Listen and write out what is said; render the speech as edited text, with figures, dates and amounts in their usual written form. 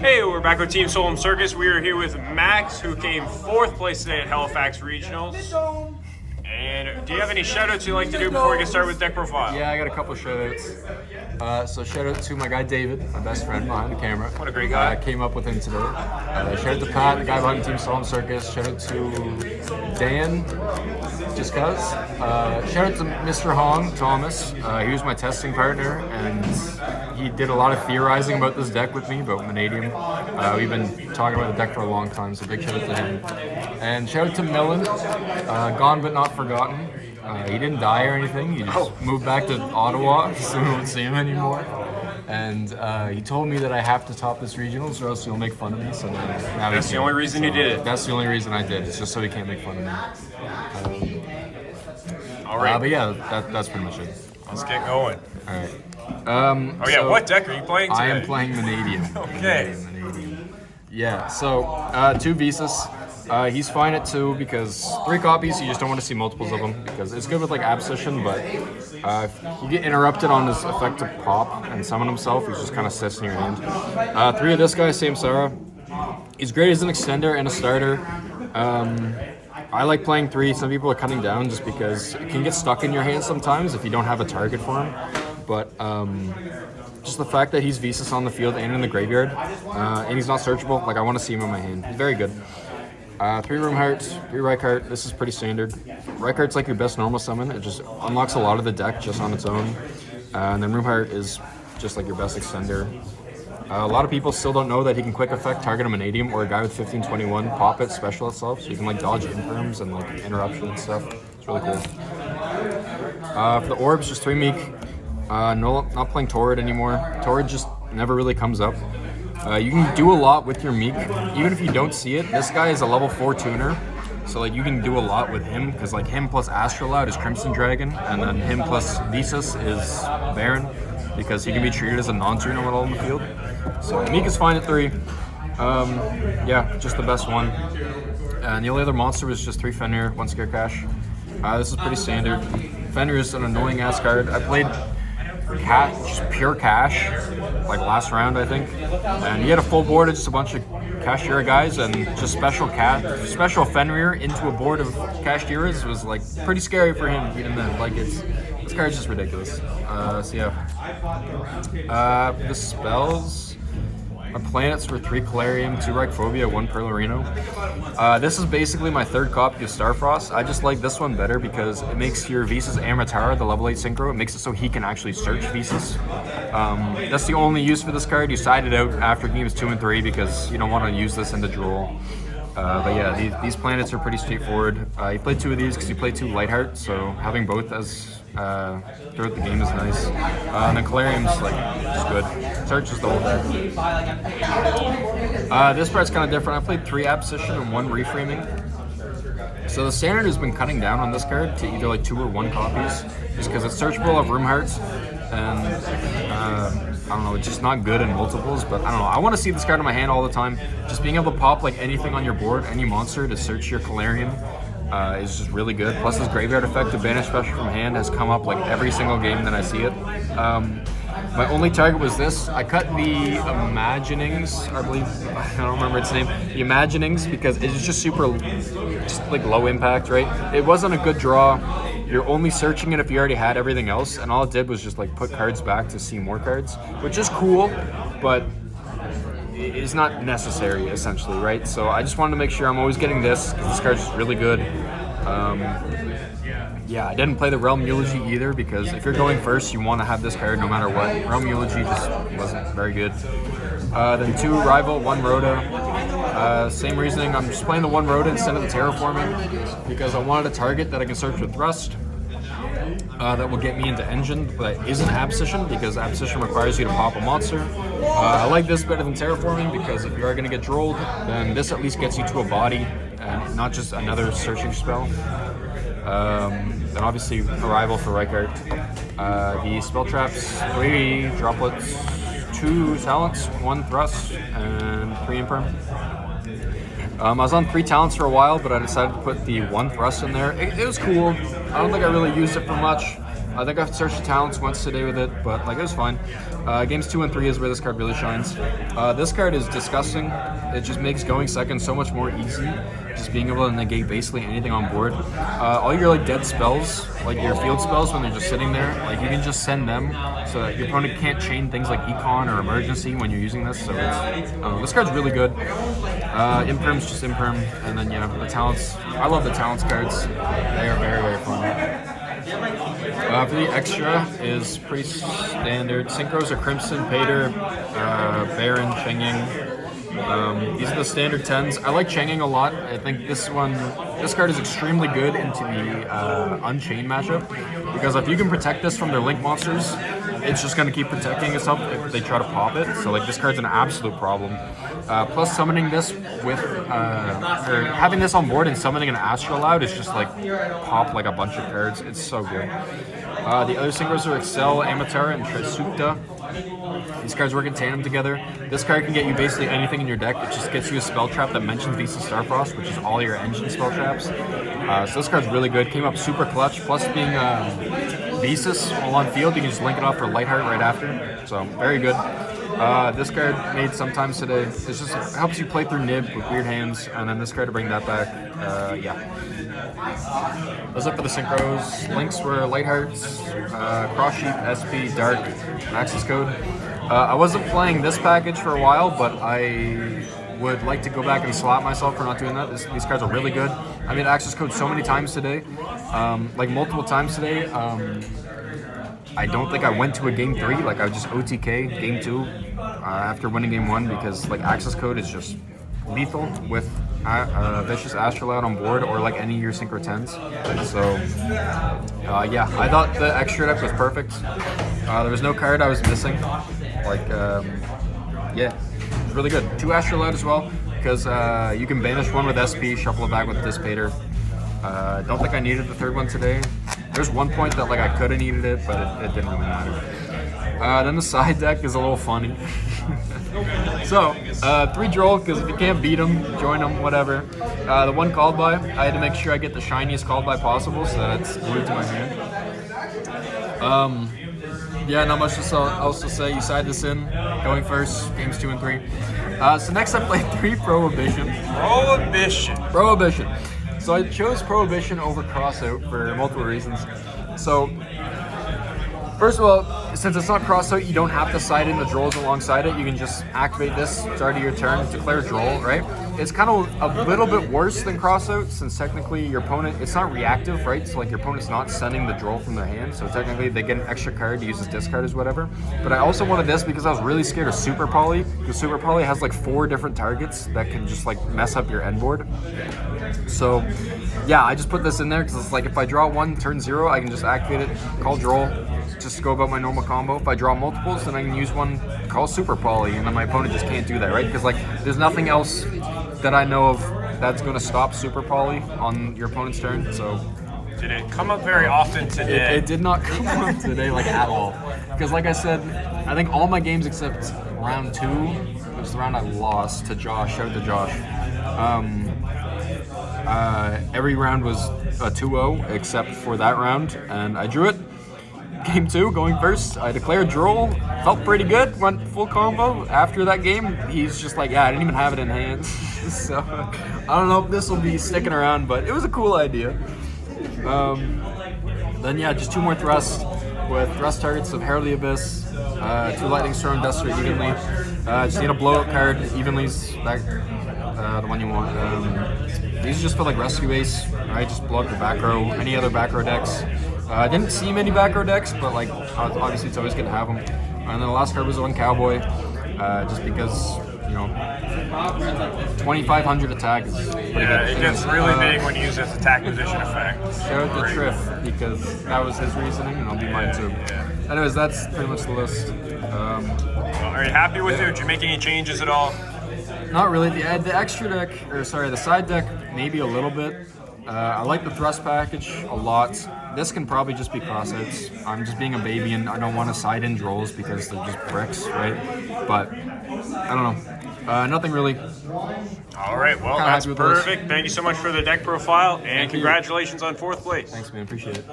Hey, we're back with Team Solemn Circus. We are here with Max, who came 4th place today at Halifax Regionals. And do you have any shoutouts you'd like to do before we get started with deck profile? Yeah, I got a couple shoutouts. So shout out to my guy David, my best friend behind the camera. What a great guy. I came up with him today. Shout out to Pat, the guy behind Team Solemn Circus. Shout out to Dan, just cuz. Shout out to Mr. Hong, Thomas. He was my testing partner, and he did a lot of theorizing about this deck with me, about manndium. We've been talking about the deck for a long time, so big shout out to him. And shout out to Millen, gone but not forgotten. He didn't die or anything. He just moved back to Ottawa, so we won't see him anymore. And he told me that I have to top this regionals or else he'll make fun of me. So now that's the only reason you did it. That's the only reason I did. It's just so he can't make fun of me. All right. But yeah, that's pretty much it. Let's get going. All right. So what deck are you playing today? I am playing manndium. Okay. Manndium. Yeah, so 2 Visas. He's fine at 2 because 3 copies, you just don't want to see multiples of them because it's good with like Abscission, but if you get interrupted on his effective pop and summon himself, he's just kind of sits in your hand. 3 of this guy, same Sarah. He's great as an extender and a starter. I like playing 3. Some people are cutting down just because it can get stuck in your hand sometimes if you don't have a target for him. But just the fact that he's Visas on the field and in the graveyard, and he's not searchable, like I want to see him in my hand. He's very good. 3 Room Heart, 3 Reichart. This is pretty standard. Reichhart's like your best normal summon. It just unlocks a lot of the deck just on its own. And then Room Heart is just like your best extender. A lot of people still don't know that he can quick effect target a manndium or a guy with 1521, pop it, special itself, so you can like dodge imperms and like interruption and stuff. It's really cool. For the Orbs, just 3 Meek. No, not playing Torrid anymore. Torrid just never really comes up. You can do a lot with your Meek, even if you don't see it. This guy is a level 4 tuner, so like you can do a lot with him, because like him plus Astrolaud is Crimson Dragon, and then him plus Visas is Baron, because he can be treated as a non-tuner when all in the field. So Meek is fine at 3. Yeah, just the best one. And the only other monster was just 3 Fenrir, 1 Scare Cash. This is pretty standard. Fenrir is an annoying ass card. I played just pure cash, like last round I think, and he had a full board of just a bunch of Kashtira guys, and just special Fenrir into a board of Kashtiras was like pretty scary for him. He didn't like it. This card's just ridiculous. So yeah, the spells. My planets for 3 Karium, 2 Reichphobia, 1 Perlorino. This is basically my 3rd copy of Starfrost. I just like this one better because it makes your Visas Amatara, the level 8 Synchro, it makes it so he can actually search Visas. That's the only use for this card. You side it out after games 2 and 3 because you don't want to use this into Droll. But yeah, these planets are pretty straightforward. You play 2 of these because you play 2 Lightheart, so having both as throughout the game is nice. And then Karium's like just good. Search is the whole thing. This part's kind of different. I played 3 Abscission and 1 Reframing. So the standard has been cutting down on this card to either like 2 or 1 copies, just because it's searchable of Room Hearts, and I don't know, it's just not good in multiples. But I don't know. I want to see this card in my hand all the time. Just being able to pop like anything on your board, any monster to search your Karium. Is just really good. Plus this graveyard effect to banish special from hand has come up like every single game that I see it. My only target was this. I cut the Imaginings, I believe, I don't remember its name, the Imaginings, because it's just super, just like low impact, right? It wasn't a good draw. You're only searching it if you already had everything else, and all it did was just like put cards back to see more cards, which is cool, but it's not necessary, essentially, right? So I just wanted to make sure I'm always getting this, because this card's just really good. Yeah, I didn't play the Realm Eulogy either, because if you're going first, you want to have this card no matter what. Realm Eulogy just wasn't very good. Then 2 Rival, 1 Rhoda. Same reasoning, I'm just playing the 1 Rhoda instead of the Terraforming, because I wanted a target that I can search with Thrust. That will get me into Engine, but isn't Abscission, because Abscission requires you to pop a monster. I like this better than Terraforming, because if you are going to get Drolled, then this at least gets you to a body, and not just another searching spell. Then obviously Arrival for Reichart. The spell traps, 3 droplets, 2 talents, 1 thrust, and 3 imperm. I was on 3 talents for a while, but I decided to put the 1 thrust in there. It was cool. I don't think I really used it for much. I think I've searched the talents once today with it, but like it was fine. Games 2 and 3 is where this card really shines. This card is disgusting. It just makes going second so much more easy. Just being able to negate basically anything on board. All your like dead spells, like your field spells when they're just sitting there, like you can just send them so that your opponent can't chain things like Econ or Emergency when you're using this. So this card's really good. Imperm's just Imperm, and then the talents. I love the talents cards. They are very, very fun. For the extra is pretty standard. Synchros are Crimson, Pater, Baron, Cheng-Ying. These are the standard 10s. I like Cheng-Ying a lot. I think this card is extremely good into the Unchained matchup, because if you can protect this from their Link monsters, it's just going to keep protecting itself if they try to pop it. So like this card's an absolute problem. Plus summoning this with, or having this on board and summoning an Astrolabe is just like pop like a bunch of cards. It's so good. The other synchros are Excel, Amateur, and Trisukta. These cards work in tandem together. This card can get you basically anything in your deck. It just gets you a spell trap that mentions Visa Starfrost, which is all your engine spell traps. So this card's really good. Came up super clutch. Plus being Visas while on field, you can just link it off for Lightheart right after. So very good. This card made sometimes today. It just helps you play through Nib with weird hands, and then this card to bring that back. Those up for the synchros. Links were Lighthearts, Cross Sheep, SP, Dark, Access Code. I wasn't playing this package for a while, but I would like to go back and slap myself for not doing that. These cards are really good. I made Access Code so many times today, like multiple times today. I don't think I went to a game 3, like I was just OTK game 2 after winning game 1, because like Access Code is just lethal with Vicious Astrolabe on board, or like any of your Synchro 10s. So I thought the extra deck was perfect. There was no card I was missing. Like it was really good. 2 Astrolabe as well, because you can banish one with SP, shuffle it back with Dissipator. Don't think I needed the third one today. There's one point that like I could have needed it, but it didn't really matter. Then the side deck is a little funny. So, 3 Droll, because if you can't beat them, join them, whatever. The 1 called by, I had to make sure I get the shiniest called by possible, so that it's glued to my hand. Not much else to say. You side this in, going first, games 2 and 3. So next I played 3 Prohibition. Prohibition. So I chose Prohibition over Crossout for multiple reasons. So, first of all, since it's not Crossout, you don't have to side in the Drolls alongside it. You can just activate this, start of your turn, declare Droll, right? It's kind of a little bit worse than Crossout, since technically your opponent, it's not reactive, right? So like your opponent's not sending the Droll from their hand, so technically they get an extra card to use as discard as whatever. But I also wanted this because I was really scared of Super Poly, because Super Poly has like 4 different targets that can just like mess up your end board. So yeah, I just put this in there because it's like if I draw 1, turn 0, I can just activate it, call Droll, just go about my normal combo. If I draw multiples, then I can use one, call Super Poly, and then my opponent just can't do that, right? Because like there's nothing else that I know of that's going to stop Super Poly on your opponent's turn. So did it come up very often today? It did not come up today like at all. Because like I said, I think all my games except round 2, which was the round I lost to Josh, shout out to Josh. Every round was a 2-0 except for that round, and I drew it. Game 2, going first, I declared Droll, felt pretty good, went full combo. After that game, he's just like, I didn't even have it in hand. So, I don't know if this will be sticking around, but it was a cool idea. Then just 2 more thrusts, with thrust targets of Herald the Abyss, 2 Lightning Storm, Duster evenly. Just need a blow-up card, evenly's the one you want. These are just for like rescue ace, right? Just blow up your back row, any other back row decks. I didn't see many back row decks, but like obviously it's always good to have them. And then the last card was on Cowboy, just because 2,500 attack is pretty good. It gets really big when you use its attack position effect. Shout out to Triff, because that was his reasoning, and it'll be mine too. Anyways, that's pretty much the list. Are you happy with it? Did you make any changes at all? Not really. The extra deck, the side deck, maybe a little bit. I like the thrust package a lot. This can probably just be crossouts. I'm just being a baby and I don't want to side in Drolls because they're just bricks, right? But I don't know. Nothing really. All right, well, that's perfect. Thank you so much for the deck profile, and congratulations on 4th place. Thanks, man. Appreciate it.